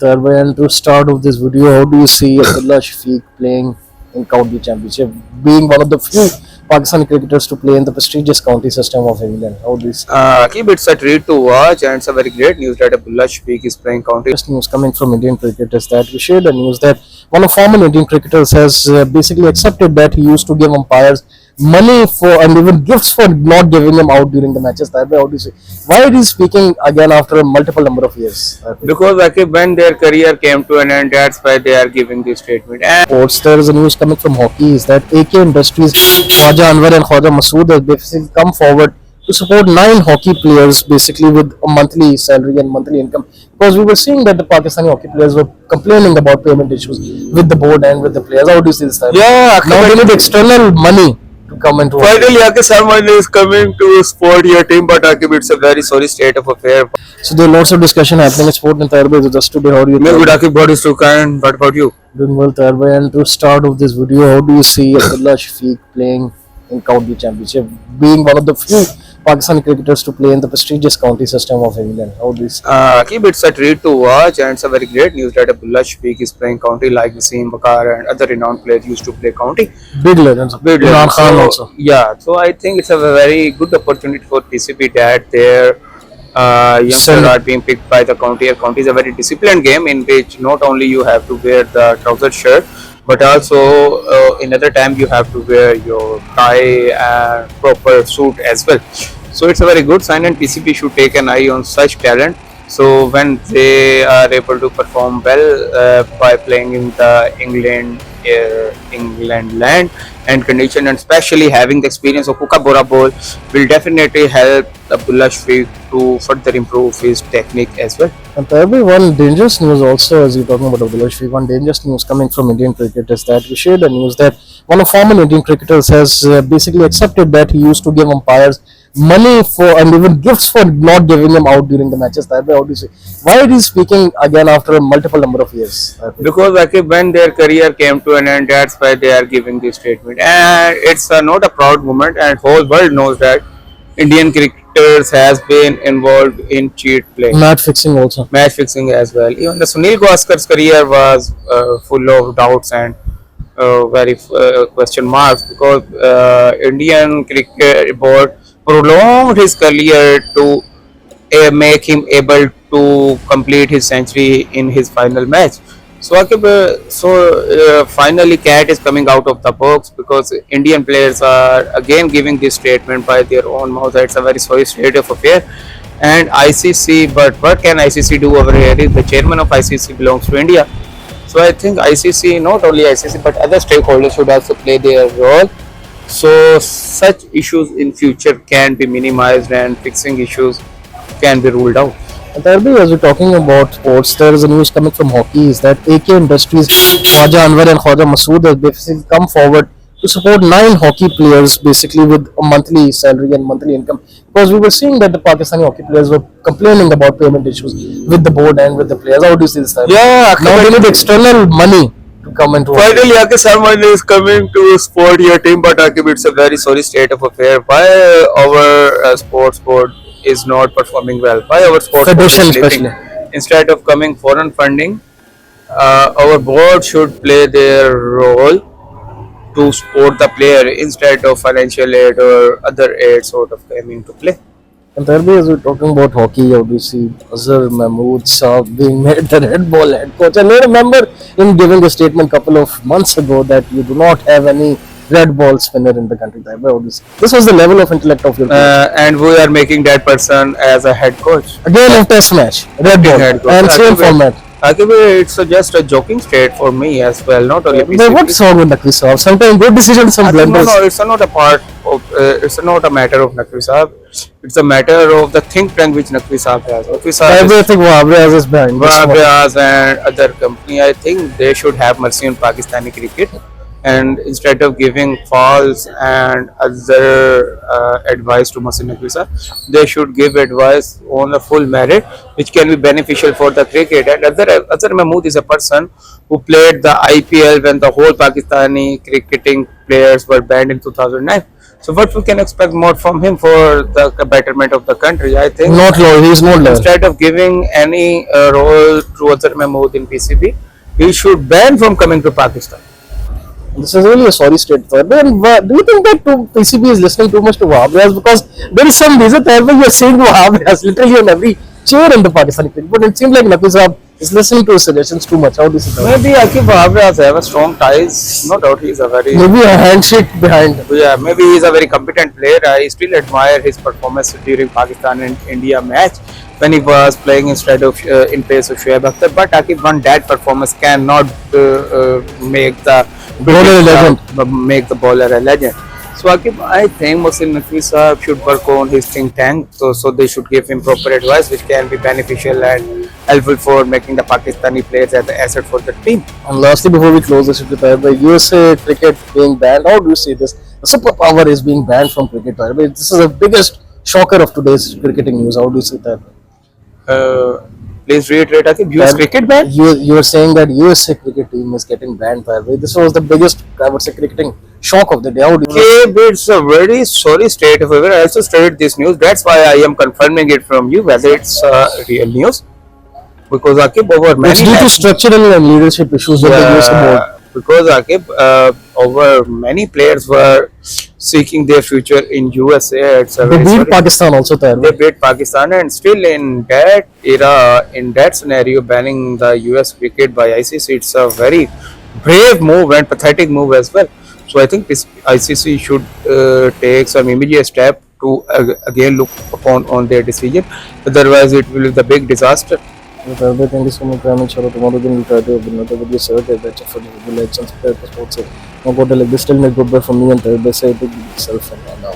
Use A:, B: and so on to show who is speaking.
A: And to start of this video, how do you see Abdullah Shafiq playing in county championship, being one of the few Pakistani cricketers to play in the prestigious county system of England? How do you see?
B: Keep it's a treat to watch, and it's a very great news that Abdullah Shafiq is playing county.
A: Latest news coming from Indian cricketers that we shared the news that one of former Indian cricketers has basically accepted that he used to give umpires money for and even gifts for not giving him out during the matches. How do you see? Why is he speaking again after a multiple number of years?
B: Because when their career came to an end, that's why they are giving this statement. And
A: Sports, there is a news coming from hockey is that AK Industries, Khwaja Anwar and Khwaja Masood have basically come forward to support 9 hockey players basically with a monthly salary and monthly income, because we were seeing that the Pakistani hockey players were complaining about payment issues with the board and with the players. How do you see this time?
B: yeah,
A: Now they need external money to come into
B: finally, someone is coming to support your team, but it's a very sorry state of affair.
A: So there are lots of discussion happening in sport in Tarbay. Just today, how do you
B: Maybe Akib, God is too kind. What about you?
A: doing well, Tarbay? And to start of this video, how do you see Abdullah Shafiq playing in county championship, being one of the few Pakistani cricketers to play in the prestigious county system of England? How do you see?
B: Keep it's a treat to watch, and it's a very great news that Abdullah Shafiq is playing county, like Wasim Bakar and other renowned players used to play county.
A: Big legends.
B: Big
A: Imran
B: legends.
A: Khan
B: So,
A: also.
B: yeah, so I think it's a very good opportunity for PCB that their youngsters
A: Send-
B: are being picked by the county. And county is a very disciplined game in which not only you have to wear the trouser shirt, but also in other time you have to wear your tie and proper suit as well. So it's a very good sign, and PCB should take an eye on such talent. So when they are able to perform well by playing in the England land and condition, and especially having the experience of Puka Bora ball, will definitely help Abdullah Shafiq to further improve his technique as well.
A: And there will be one dangerous news also, as you're talking about Abdullah Shafiq. One dangerous news coming from Indian cricketers that we shared the news that one of former Indian cricketers has basically accepted that he used to give umpires money for and even gifts for not giving him out during the matches. How do you see? Why is he speaking again after a multiple number of years?
B: Because when their career came to an end, that's why they are giving this statement, and it's not a proud moment, and whole world knows that Indian cricketers has been involved in cheat play,
A: Match fixing also.
B: match fixing as well. Even the Sunil Gavaskar's career was full of doubts and very question marks, because Indian cricket board prolonged his career to make him able to complete his century in his final match. So, finally, Cat is coming out of the box, because Indian players are again giving this statement by their own mouth. It's a very sorry state of affair. And ICC, but what can ICC do over here? The chairman of ICC belongs to India. So I think ICC, not only ICC, but other stakeholders should also play their role, so such issues in future can be minimized and fixing issues can be ruled out.
A: And there will be, as we're talking about sports, there is a news coming from hockey is that AK Industries, Khwaja Anwar and Khwaja Masood have basically come forward to support 9 hockey players basically with a monthly salary and monthly income, because we were seeing that the Pakistani hockey players were complaining about payment issues with the board and with the players. How do you see this time?
B: Yeah,
A: Now they need external money to come into
B: finally, someone is coming to support your team, but it's a very sorry state of affair. Why our sports board is not performing well? Why our sports board is
A: Federation
B: sleeping?
A: especially.
B: Instead of coming foreign funding, our board should play their role to support the player instead of financial aid or other aid sort of coming to play.
A: And there will be, as we're talking about hockey, how do you see Azhar Mehmood being made the red ball head coach? And I remember him giving a statement a couple of months ago that you do not have any red ball spinner in the country. This was the level of intellect of your coach.
B: And we are making that person as a head coach.
A: Again, of test match, red ball,
B: Head coach.
A: and same format.
B: It's just a joking state for me as well, not only
A: But what's wrong with Nakvi Saab? Sometimes good decisions, some blunders.
B: No, it's not a part of. It's not a matter of Nakvi Saab. It's a matter of the think tank which Nakvi Saab has. Nakvi Saab
A: Everything Wahabre has is behind.
B: and other company. I think they should have mercy on Pakistani cricket, and instead of giving false and other advice to Masin Nafisa, they should give advice on a full merit, which can be beneficial for the cricket. And Azhar Mehmood is a person who played the IPL when the whole Pakistani cricketing players were banned in 2009. So what we can expect more from him for the betterment of the country? I think
A: Not loyal. He's not loyal.
B: instead of giving any role to Azhar Mehmood in PCB, he should ban from coming to Pakistan.
A: This is really a sorry state for them. Do you think that PCB is listening too much to Wahhabias? Because there is some reason where you are saying Wahhabias literally on every chair in the Pakistani cricket. But it seems like Naqvi Saab is listening to his suggestions too much. How do you see that?
B: Maybe Akib Wahab have a strong ties. No doubt he's a very
A: Maybe a handshake behind.
B: yeah, maybe he's a very competent player. I still admire his performance during Pakistan and India match when he was playing instead of in place of Shoaib Akhtar. But Akib, one that performance cannot make the
A: Bowler a legend.
B: make the bowler a legend. So Akib, I think Muslim Naqvi Sahab should work on his think tank. So they should give him proper advice, which can be beneficial and helpful for making the Pakistani players as an asset for the team.
A: And lastly, before we close this, the USA cricket being banned, how do you see this? The superpower is being banned from cricket. This is the biggest shocker of today's cricketing news. How do you see that?
B: Please reiterate, Akib, US
A: That
B: cricket ban?
A: you are saying that USA cricket team is getting banned by the way. This was the biggest, I would say, cricketing shock of the day. How do you
B: Okay, but it's a very sorry state of affairs. I also studied this news. That's why I am confirming it from you whether it's real news. Because Akib, over
A: It's
B: many
A: due to structural and leadership issues with the USA board.
B: because Akib, over many players were seeking their future in USA. It's a
A: They
B: very
A: beat
B: sorry.
A: Pakistan also there.
B: They beat Pakistan, and still in that era, in that scenario, banning the US cricket by ICC, it's a very brave move and pathetic move as well. So I think this ICC should take some immediate step to again look upon on their decision. Otherwise, it will be the big disaster.
A: Thank you so much, Prime Minister. Tomorrow दिन we'll try to have another video survey that's for the legends. Prepare for sports. No go to like this. Still make good for me and try to say to self and now.